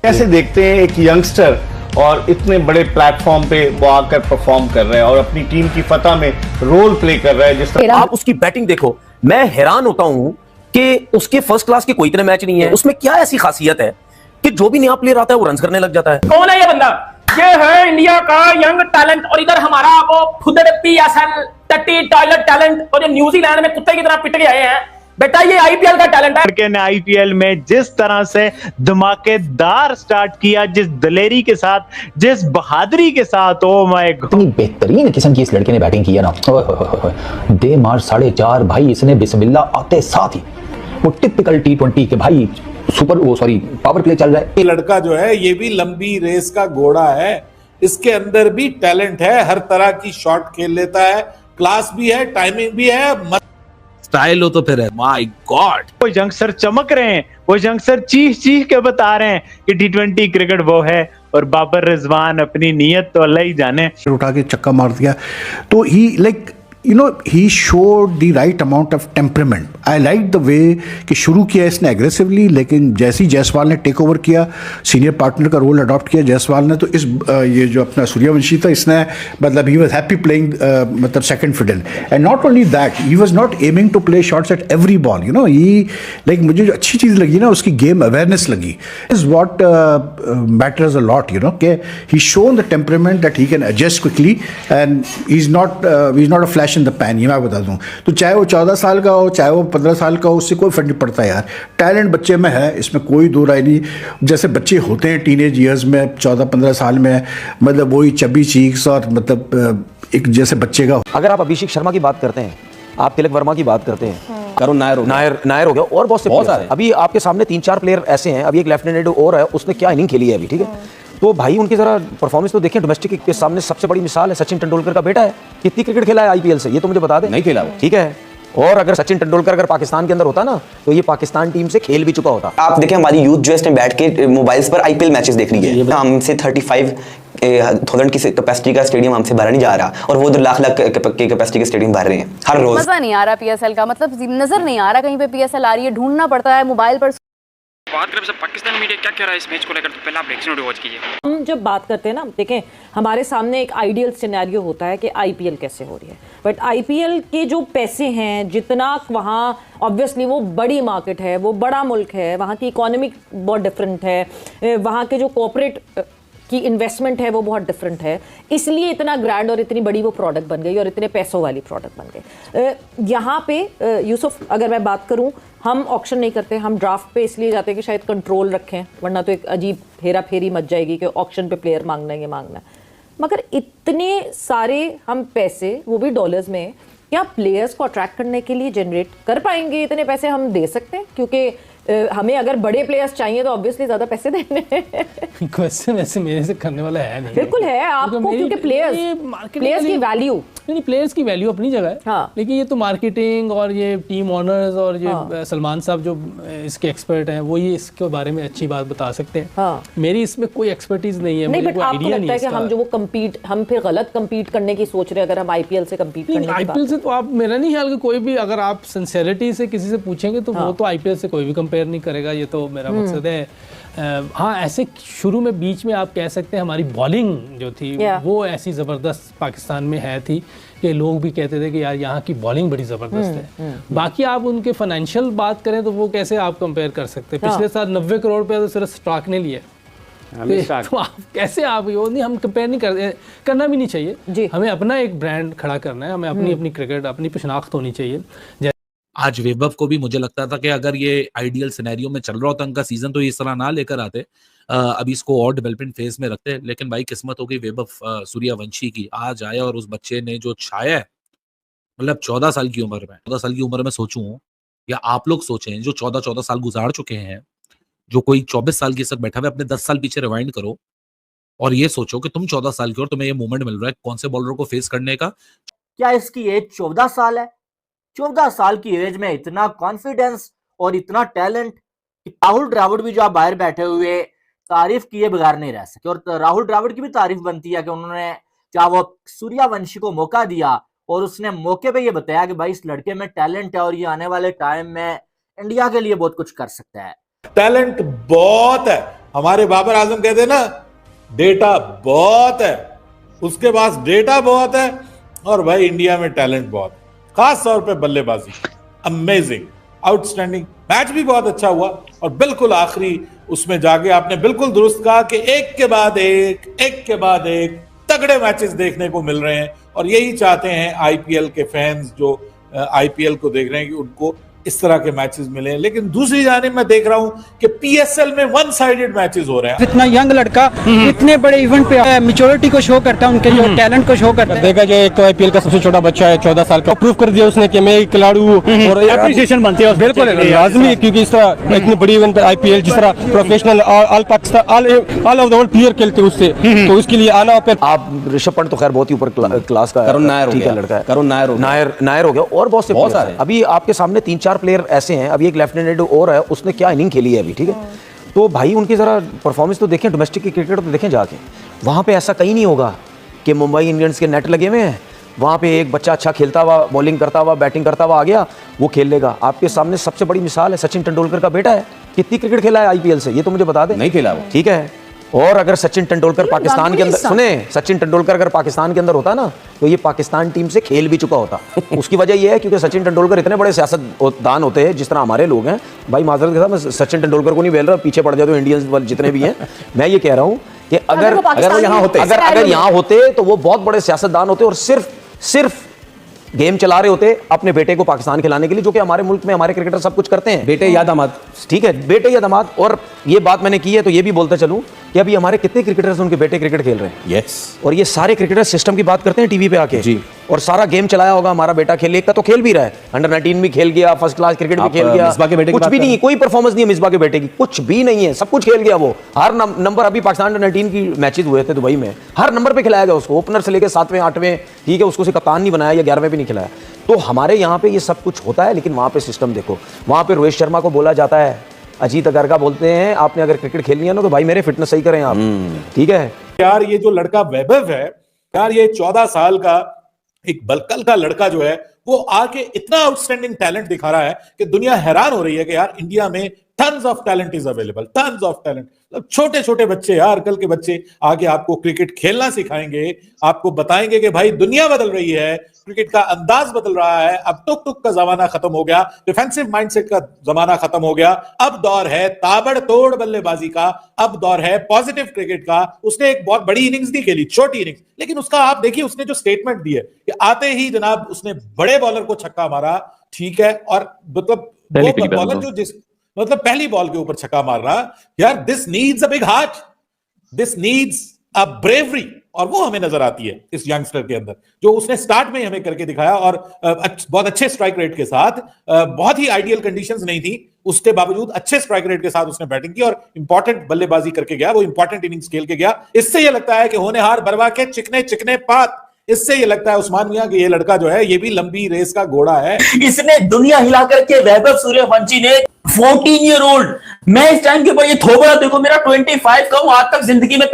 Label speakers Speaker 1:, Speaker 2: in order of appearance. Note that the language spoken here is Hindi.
Speaker 1: कैसे देखते हैं एक यंगस्टर और इतने बड़े प्लेटफॉर्म पे वो आकर परफॉर्म कर रहे हैं और अपनी टीम की फतह में रोल प्ले कर रहे हैं। जिस तरह
Speaker 2: आप उसकी बैटिंग देखो, मैं हैरान होता हूं कि उसके फर्स्ट क्लास के कोई इतने मैच नहीं है। उसमें क्या ऐसी खासियत है कि जो भी नया प्लेयर आता है वो रन करने लग जाता है।
Speaker 3: कौन है ये बंदा? ये है इंडिया का यंग टैलेंट। और इधर हमारा वो फुदड़ PSL टट्टी टॉयलेट टैलेंट, और ये न्यूजीलैंड में कुत्ते की तरह पिट के आए हैं। बेटा ये IPL का टैलेंट है।
Speaker 4: लड़के ने IPL में जिस तरह से धमाकेदार स्टार्ट किया, जिस दलेरी के साथ, जिस बहादुरी के साथ, ओ माय गॉड,
Speaker 5: इतनी बेहतरीन किस्म की इस लड़के ने बैटिंग की है ना। दे मार 4.5 भाई, इसने बिस्मिल्लाह आते साथ ही वो टिपिकल T20 के भाई पावर प्ले चल रहा है।
Speaker 6: ये लड़का जो है ये भी लंबी रेस का घोड़ा है, इसके अंदर भी टैलेंट है, हर तरह की शॉट खेल लेता है, क्लास भी है, टाइमिंग भी है,
Speaker 7: स्टाइल हो तो फिर है। माय गॉड,
Speaker 4: वो यंगस्टर चमक रहे हैं, वो यंगस्टर चीख के बता रहे हैं कि T20 क्रिकेट वो है। और बाबर रिजवान अपनी नीयत तो अल्लाह ही जाने,
Speaker 8: उठा के चक्का मार दिया। तो he showed the right amount of temperament. I liked the way कि शुरू किया इसने एग्रेसिवली, लेकिन जैसे ही जायसवाल ने टेक ओवर किया, सीनियर पार्टनर का रोल अडॉप्ट किया जायसवाल ने, तो इस ये जो अपना सूर्यवंशी था, इसने मतलब ही वॉज हैप्पी प्लेइंग मतलब second fiddle. And not only that, he was not aiming to play shots at every ball, you know. He like मुझे जो अच्छी चीज़ लगी ना, उसकी गेम अवेयरनेस लगी, is what matters a lot, you know, कि he shown the temperament that he can adjust quickly and he is not a flash in the pan. ये मैं बता दूं, तो चाहे वो 14 साल का हो, चाहे वो 15 साल का हो, उससे कोई फर्क नहीं पड़ता यार। टैलेंट बच्चे में है, इसमें कोई दो राय नहीं। जैसे बच्चे होते हैं टीनेज ईयर्स में, 14-15 साल में, मतलब वही चबी चीक्स और मतलब एक जैसे बच्चे का।
Speaker 2: अगर आप अभिषेक शर्मा की बात करते हैं, आप तिलक वर्मा की बात करते हैं, करुण नायर हो गया, और बहुत से अभी आपके सामने 3-4 प्लेयर ऐसे हैं। अभी एक लेफ्टिनेंट और है, उसने क्या इनिंग खेली है अभी, ठीक है। तो भाई उनकी जरा परफॉर्मेंस तो देखें। डोमेस्टिक के सामने सबसे बड़ी मिसाल है सचिन तेंदुलकर का बेटा है। कितनी क्रिकेट खेला है IPL से, ये तो मुझे बता दे। नहीं खेला वो, ठीक है। और अगर सचिन तेंदुलकर अगर पाकिस्तान के अंदर होता ना, तो ये पाकिस्तान टीम से खेल भी चुका होता।
Speaker 9: आप देखें हमारी यूथ जो है बैठ के मोबाइल्स पर IPL मैचेस देख रही है। हमसे 35,000 की कैपेसिटी का स्टेडियम हमसे बाहर नहीं जा रहा, और वो उधर लाख के कैपेसिटी के स्टेडियम बाहर रहे हैं हर रोज।
Speaker 10: मजा नहीं आ रहा PSL का, मतलब नजर नहीं आ रहा कहीं पे PSL आ रही है, ढूंढना पड़ता है मोबाइल पर।
Speaker 3: बात करें पाकिस्तान मीडिया क्या कह रहा है इस मैच को लेकर, तो पहले आप रिएक्शन वॉच कीजिए।
Speaker 11: हम जब बात करते हैं ना, देखें हमारे सामने एक आइडियल सिनेरियो होता है कि IPL कैसे हो रही है, बट IPL के जो पैसे हैं, जितना वहाँ ऑब्वियसली वो बड़ी मार्केट है, वो बड़ा मुल्क है, वहाँ की इकोनॉमिक बहुत डिफरेंट है, वहाँ के जो कॉर्पोरेट की इन्वेस्टमेंट है वो बहुत डिफरेंट है, इसलिए इतना ग्रैंड और इतनी बड़ी वो प्रोडक्ट बन गई और इतने पैसों वाली प्रोडक्ट बन गई। यहाँ पे यूसुफ, अगर मैं बात करूँ, हम ऑक्शन नहीं करते, हम ड्राफ्ट पे इसलिए जाते हैं कि शायद कंट्रोल रखें, वरना तो एक अजीब हेरा फेरी मच जाएगी कि ऑक्शन पे प्लेयर मांगना है, ये मांगना है। मगर इतने सारे हम पैसे, वो भी डॉलर्स में, क्या प्लेयर्स को अट्रैक्ट करने के लिए जनरेट कर पाएंगे? इतने पैसे हम दे सकते हैं? क्योंकि हमें अगर बड़े प्लेयर्स चाहिए तो ऑब्वियसली ज्यादा पैसे देने हैं।
Speaker 12: क्वेश्चन ऐसे मेरे से करने वाला है नहीं।
Speaker 11: बिल्कुल है आपको, क्योंकि प्लेयर्स की वैल्यू,
Speaker 12: नहीं, प्लेयर्स की वैल्यू अपनी जगह है।
Speaker 11: हाँ।
Speaker 12: लेकिन ये तो मार्केटिंग और ये टीम ऑनर्स और ये सलमान साहब जो इसके एक्सपर्ट हैं, वो ये इसके बारे में अच्छी बात बता सकते हैं।
Speaker 11: हाँ।
Speaker 12: मेरी इसमें कोई एक्सपर्टीज नहीं है।
Speaker 11: नहीं, बट आपको लगता है कि हम जो वो कम्पीट, हम फिर गलत कम्पीट करने की सोच रहे हैं अगर हम IPL से कम्पीट करने की बात?
Speaker 12: IPL से तो आप, मेरा नहीं ख्याल कि कोई भी, अगर आप सिंसेरिटी से किसी से पूछेंगे तो वो तो IPL से कोई भी कंपेयर नहीं करेगा, ये तो मेरा मकसद है। हाँ, ऐसे शुरू में बीच में आप कह सकते हैं हमारी बॉलिंग जो थी वो ऐसी ज़बरदस्त पाकिस्तान में है थी कि लोग भी कहते थे कि यार यहाँ की बॉलिंग बड़ी ज़बरदस्त है। बाकी आप उनके फाइनेंशियल बात करें तो वो कैसे आप कंपेयर कर सकते हैं? पिछले साल 90 करोड़ रुपया तो सिर्फ स्टॉक ने लिया, तो आप कैसे, आप वो नहीं, हम कंपेयर नहीं करना भी नहीं चाहिए। हमें अपना एक ब्रांड खड़ा करना है, हमें अपनी क्रिकेट, अपनी शनाख्त होनी चाहिए।
Speaker 7: आज वैभव को भी मुझे लगता था कि अगर ये आइडियल सिनेरियो में चल रहा होता उनका सीजन, तो इस तरह ना लेकर आते, अभी इसको और डेवलपमेंट फेज में रखते। लेकिन भाई किस्मत हो गई वैभव सूर्यवंशी की, आज आया और उस बच्चे ने जो छाया है, मतलब 14 साल की उम्र में, 14 साल की उम्र में सोचूं, या आप लोग सोचें जो 14 साल गुजार चुके हैं, जो कोई 24 साल की सक बैठा हुआ, अपने 10 साल पीछे रिवाइंड करो और ये सोचो कि तुम 14 साल की और तुम्हें ये मोमेंट मिल रहा है कौन से बॉलर को फेस करने का।
Speaker 13: क्या इसकी एज 14 साल है? 14 साल की एज में इतना कॉन्फिडेंस और इतना टैलेंट कि राहुल द्रविड़ भी जो आप बाहर बैठे हुए तारीफ किए बगैर नहीं रह सके। और राहुल द्रविड़ की भी तारीफ बनती है कि उन्होंने क्या वो सूर्यवंशी को मौका दिया और उसने मौके पे ये बताया कि भाई इस लड़के में टैलेंट है और ये आने वाले टाइम में इंडिया के लिए बहुत कुछ कर सकता है।
Speaker 6: टैलेंट बहुत है, हमारे बाबर आजम कहते ना, डेटा बहुत है, उसके पास डेटा बहुत है और भाई इंडिया में टैलेंट बहुत, खास तौर पे बल्लेबाजी अमेजिंग, आउटस्टैंडिंग। मैच भी बहुत अच्छा हुआ और बिल्कुल आखिरी उसमें जाके आपने बिल्कुल दुरुस्त कहा कि एक के बाद एक तगड़े मैचेस देखने को मिल रहे हैं और यही चाहते हैं आईपीएल के फैंस जो आईपीएल को देख रहे हैं कि उनको इस तरह के मैचेस मिले। लेकिन दूसरी जानिब मैं देख रहा हूं कि पीएसएल में वन साइडेड मैचेस हो रहे हैं।
Speaker 14: इतना यंग लड़का इतने बड़े इवेंट पे मैच्योरिटी को शो करता है, उनके जो टैलेंट को शो करता है।
Speaker 15: देखा जाए एक तो आईपीएल का सबसे छोटा बच्चा है, 14 साल का, प्रूव कर दिया उसने कि मैं एक खिलाड़ी हूं और एप्रिसिएशन बनती है बिल्कुल लाजमी, क्योंकि इस तरह इतनी बड़ी इवेंट पे आईपीएल जिस तरह professional all Pakistan all over the world player खेलते हैं उससे, तो उसके लिए आना। आप
Speaker 2: ऋषभ पंत तो खैर बहुत ही ऊपर क्लास का
Speaker 5: करुण नायर
Speaker 2: ठीक है लड़का है,
Speaker 5: करुण
Speaker 2: नायर हो गया और बहुत सारे अभी आपके सामने 3-4 प्लेयर ऐसे हैं। अभी एक लेफ्टिनेंट और है, उसने क्या इनिंग खेली है अभी, ठीक है। तो भाई उनकी जरा परफॉर्मेंस तो देखें, डोमेस्टिक क्रिकेट तो देखें जाके। वहां पे ऐसा कहीं नहीं होगा कि मुंबई इंडियंस के नेट लगे हुए हैं, वहां पे एक बच्चा अच्छा खेलता हुआ, बॉलिंग करता हुआ, बैटिंग करता हुआ आ गया, वो खेल लेगा। आपके सामने सबसे बड़ी मिसाल है सचिन तेंदुलकर का बेटा है। कितनी क्रिकेट खेला है आईपीएल से, ये तो मुझे बता दें।
Speaker 5: नहीं खेला वो,
Speaker 2: ठीक है। और अगर सचिन तेंदुलकर पाकिस्तान के अंदर, सुने, सचिन तेंदुलकर अगर पाकिस्तान के अंदर होता ना, तो ये पाकिस्तान टीम से खेल भी चुका होता। उसकी वजह ये है क्योंकि सचिन तेंदुलकर इतने बड़े सियासतदान होते हैं, जिस तरह हमारे लोग हैं। भाई माजरत के साथ मैं सचिन तेंदुलकर को नहीं बोल रहा, पीछे पड़ जाए तो इंडियंस जितने भी हैं। मैं ये कह रहा हूं कि अगर वो यहाँ होते, अगर यहाँ होते तो वो बहुत बड़े सियासतदान होते और सिर्फ गेम चला रहे होते अपने बेटे को पाकिस्तान खिलाने के लिए, जो कि हमारे मुल्क में हमारे क्रिकेटर सब कुछ करते हैं,
Speaker 5: बेटे या दामाद।
Speaker 2: ठीक है, बेटे या दामाद। और ये बात मैंने की है तो ये भी बोलते चलूं कि अभी हमारे कितने क्रिकेटर्स उनके बेटे क्रिकेट खेल रहे हैं।
Speaker 5: यस।
Speaker 2: और ये सारे क्रिकेटर सिस्टम की बात करते हैं टीवी पे आके
Speaker 5: जी,
Speaker 2: और सारा गेम चलाया होगा हमारा बेटा खेल, एक का तो खेल भी रहा है, अंडर 19 भी खेल गया, फर्स्ट क्लास क्रिकेट भी खेल गया,
Speaker 5: मिसबा के बेटे
Speaker 2: कुछ भी नहीं, कोई परफॉर्मेंस नहीं है मिसबा के बेटे की, कुछ भी नहीं है, सब कुछ खेल गया वो। हर नंबर, अभी पाकिस्तान अंडर 19 की मैचेस हुए थे दुबई में, हर नंबर पे खिलाया गया उसको, ओपनर से लेकर 7वें 8वें, ठीक है, उसको से कप्तान नहीं बनाया या 11वें भी नहीं खिलाया। तो हमारे यहाँ पे ये सब कुछ होता है, लेकिन वहाँ पे सिस्टम देखो, वहाँ पे रोहित शर्मा को बोला जाता है, अजीत अगरकर बोलते हैं आपने अगर क्रिकेट खेलनी है ना तो भाई मेरे फिटनेस सही करें आप, ठीक है।
Speaker 6: यार ये जो लड़का वैभव है यार, ये 14 साल का एक बलकल का लड़का जो है वो आके इतना आउटस्टैंडिंग टैलेंट दिखा रहा है कि दुनिया हैरान हो रही है कि यार इंडिया में tons of talent is available, tons of talent. छोटे छोटे बच्चे यार, कल के बच्चे आगे आपको क्रिकेट खेलना सिखाएंगे, आपको बताएंगे कि भाई दुनिया बदल रही है, क्रिकेट का अंदाज बदल रहा है, अब टुक टुक का जमाना खत्म हो गया, डिफेंसिव माइंडसेट का जमाना खत्म हो गया, अब दौर है ताबड़तोड़ बल्लेबाजी का, अब दौर है पॉजिटिव क्रिकेट का। उसने एक बहुत बड़ी इनिंग्स नहीं खेली, छोटी इनिंग्स, लेकिन उसका आप देखिए उसने जो स्टेटमेंट दी है कि आते ही जनाब उसने बड़े बॉलर को छक्का मारा, ठीक है, और मतलब बॉलर जो जिस मतलब पहली बॉल के ऊपर छक्का मार रहा यार, this needs a big heart, this needs a bravery, और वो हमें नजर आती है इस यंगस्टर के अंदर, जो उसने स्टार्ट में हमें करके दिखाया। और बहुत अच्छे स्ट्राइक रेट के साथ, बहुत ही आइडियल कंडीशंस नहीं थी, उसके बावजूद अच्छे स्ट्राइक रेट के साथ उसने बैटिंग की और इंपॉर्टेंट बल्लेबाजी करके गया, वो इंपॉर्टेंट इनिंग्स खेल के गया। इससे यह लगता है कि होनहार बरवा के चिकने चिकने पात, इससे ये लगता है उस्मान मियां कि ये लड़का जो है ये भी लंबी रेस का घोड़ा है।
Speaker 3: इसने दुनिया हिला करके वैभव सूर्यवंशी ने 14 ईयर ओल्ड, मैं इस टाइम के ऊपर ये थोबड़ा देखो, मेरा 25 का हूं, आज तक जिंदगी में